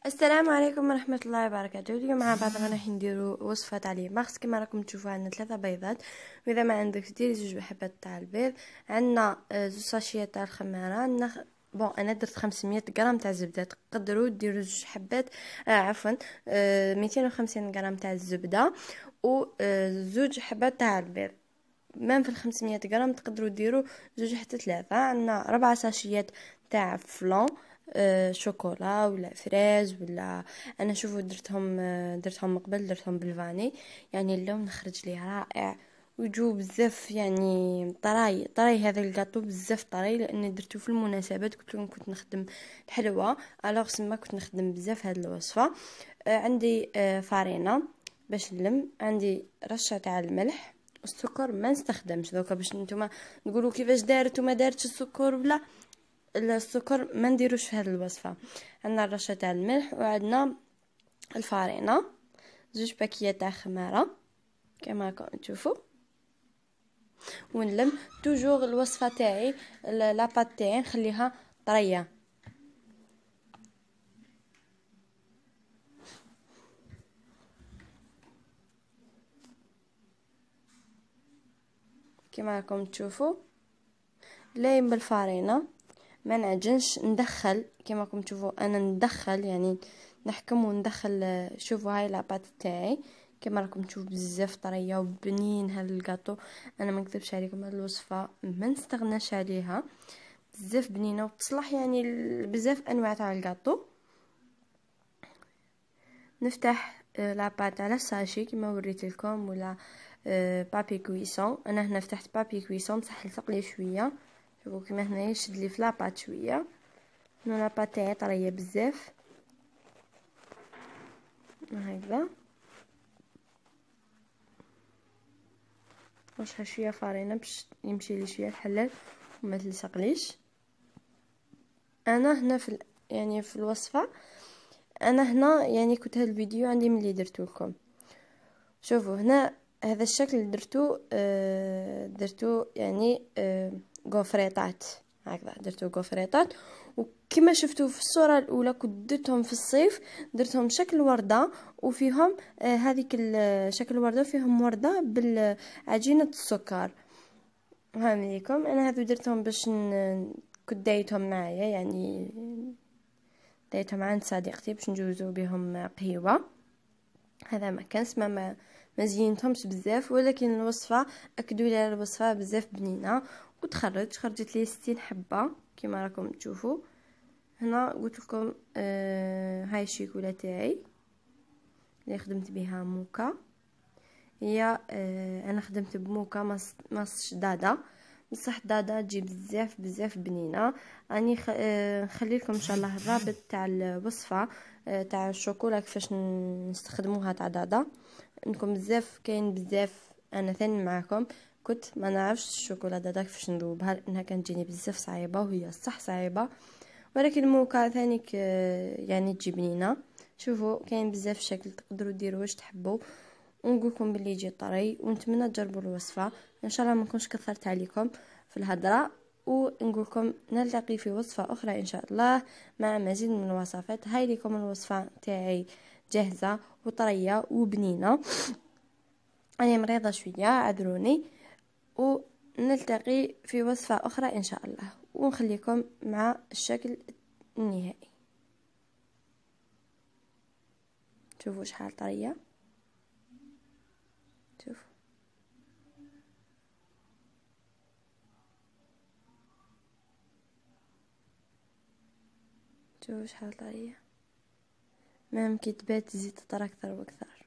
السلام عليكم ورحمه الله وبركاته. اليوم مع بعض راح نديرو وصفه تاع لي مارس. كما راكم تشوفوا عندنا 3 بيضات، واذا ما عندك ديري 2 حبات تاع البيض. عندنا 2 ساشيات تاع الخماره. عندنا انا درت 500 غرام تاع الزبده، تقدروا ديروا 2 حبات عفوا 250 غرام تاع الزبده و 2 حبات تاع البيض. مام في 500 غرام تقدروا ديروا 2 حتى 3. عندنا 4 ساشيات تاع فلون شوكولا ولا فريز ولا انا شوفوا درتهم من قبل، درتهم بالفاني، يعني اللون خرج لي رائع ويجو بزاف، يعني طري هذا الجاتو بزاف طري، لاني درتو في المناسبات. قلت لكم كنت نخدم الحلوى، الوغ سما كنت نخدم بزاف هذه الوصفه. عندي فارينه باش نلم، عندي رشه تاع الملح. السكر ما نستخدمش دوكا باش نتوما نقولوا كيفاش دارت وما دارتش السكر ولا السكر ما نديروش في هذه الوصفه. عندنا الرشه تاع الملح وعندنا الفارينه، 2 باكيات تاع خماره كما راكم تشوفوا. ونلم توجور الوصفه تاعي لاباط تاعي نخليها طريه. كما راكم تشوفوا لايم بالفارينه، ما نعجنش، ندخل كما راكم تشوفوا، انا ندخل يعني نحكم وندخل. شوفوا هاي لاباط تاعي كما راكم تشوفوا بزاف طريه وبنين هذا الكاطو. انا ما نكذبش عليكم، هذه الوصفه ما نستغناش عليها، بزاف بنينه وتصلح يعني بزاف انواع تاع الكاطو. نفتح لاباط على الساشي كما وريت لكم، ولا بابي كويسون. انا هنا فتحت بابي كويسون بصح لصق لي شويه. شوفوا كما هنا يشد لي في لاباط شويه. هنا لاباط تاعي طريه بزاف هكذا. نرشها شويه فارينه باش يمشي لي شويه الحلال وما تلصقليش. انا هنا يعني في الوصفه، انا هنا يعني كنت هذا الفيديو عندي ملي درتو لكم. شوفوا هنا هذا الشكل درتو يعني غوفريطات هكذا، درتو غوفريطات. وكما شفتوا في الصوره الاولى كنت درتهم في الصيف، درتهم شكل ورده وفيهم هذيك شكل ورده فيهم ورده بالعجينه السكر. هانيكم انا هذو درتهم باش كنت دايتهم معايا، يعني دايتهم عند صديقتي باش نجوزو بهم قهوه. هذا ما كانش ما زينتهمش بزاف، ولكن الوصفه اكدوا لي الوصفه بزاف بنينه خرجت لي 60 حبه كما راكم تشوفوا. هنا قلت لكم هاي الشيكولا تاعي اللي خدمت بها موكا. هي انا خدمت بموكا ماس دادا، بصح دادا تجي بزاف بنينه. راني نخلي لكم ان شاء الله الرابط تاع الوصفه تاع الشوكولا كيفاش نستخدموها تاع دادا. انكم بزاف كاين بزاف، انا ثاني معكم كنت ما نعرفش الشوكولا دادا كيفاش نذوبها، لانها كانت تجيني بزاف صعيبه، وهي صح صعيبه، ولكن الموكا ثانيك يعني تجي بنينه. شوفوا كاين بزاف شكل، تقدروا ديروا واش تحبوا، ونقولكم باللي يجي طري. ونتمنى تجربوا الوصفه، ان شاء الله ما نكونش كثرت عليكم في الهضره، ونقولكم نلتقي في وصفه اخرى ان شاء الله مع مزيد من الوصفات. هاي لكم الوصفه تاعي جاهزه وطريه وبنينه. انا مريضه شويه اعذروني، ونلتقي في وصفه اخرى ان شاء الله، ونخليكم مع الشكل النهائي. شوفوا شحال طريه، شوفوا شحال طريه، مام كي تبات تزيد تطرى اكثر واكثر.